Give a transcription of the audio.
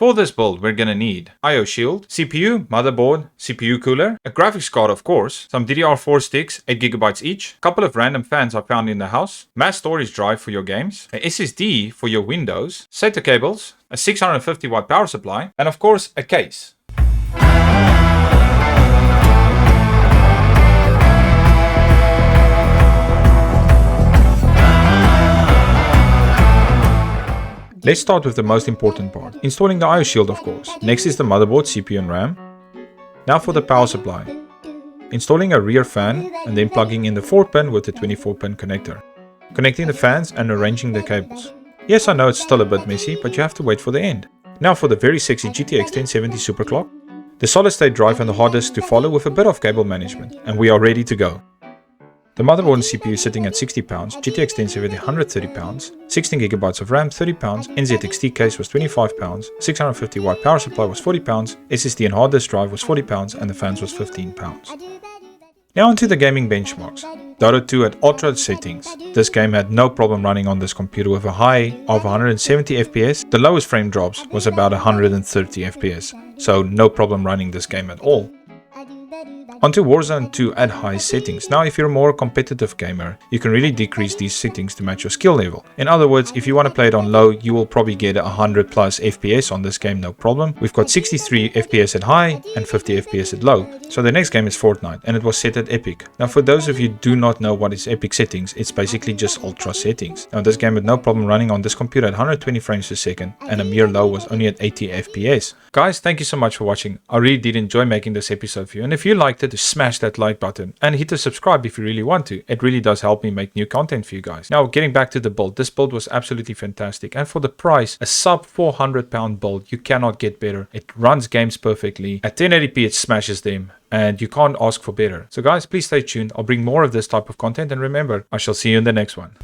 For this build, we're gonna need IO shield, CPU, motherboard, CPU cooler, a graphics card of course, some DDR4 sticks, 8GB each, a couple of random fans I found in the house, mass storage drive for your games, a SSD for your Windows, SATA cables, a 650 watt power supply, and of course a case. Let's start with the most important part, installing the IO shield of course. Next is the motherboard, CPU and RAM. Now for the power supply. Installing a rear fan and then plugging in the 4-pin with the 24-pin connector. Connecting the fans and arranging the cables. Yes, I know it's still a bit messy, but you have to wait for the end. Now for the very sexy GTX 1070 Superclock. The solid state drive and the hard disk to follow with a bit of cable management, and we are ready to go. The motherboard and CPU sitting at 60 pounds, GTX 1070 130 pounds, 16GB of RAM 30 pounds, NZXT case was 25 pounds, 650 watt power supply was 40 pounds, SSD and hard disk drive was 40 pounds and the fans was 15 pounds. Now onto the gaming benchmarks. Dota 2 at ultra settings. This game had no problem running on this computer with a high of 170 FPS. The lowest frame drops was about 130 FPS, so no problem running this game at all. Onto Warzone 2 at high settings. Now if you're a more competitive gamer, you can really decrease these settings to match your skill level. In other words, if you want to play it on low, you will probably get 100 plus FPS on this game, no problem. We've got 63 FPS at high and 50 FPS at low. So the next game is Fortnite and it was set at epic. Now for those of you who do not know what is epic settings, it's basically just ultra settings. Now this game had no problem running on this computer at 120 frames per second and a mere low was only at 80 FPS. Guys, thank you so much for watching. I really did enjoy making this episode for you, and if you liked it, smash that like button and hit the subscribe if you really want to. It really does help me make new content for you guys. Now getting back to the build, this build was absolutely fantastic, and for the price, a sub £400 build, you cannot get better. It runs games perfectly. At 1080p it smashes them, and you can't ask for better. So guys, please stay tuned. I'll bring more of this type of content, and remember, I shall see you in the next one.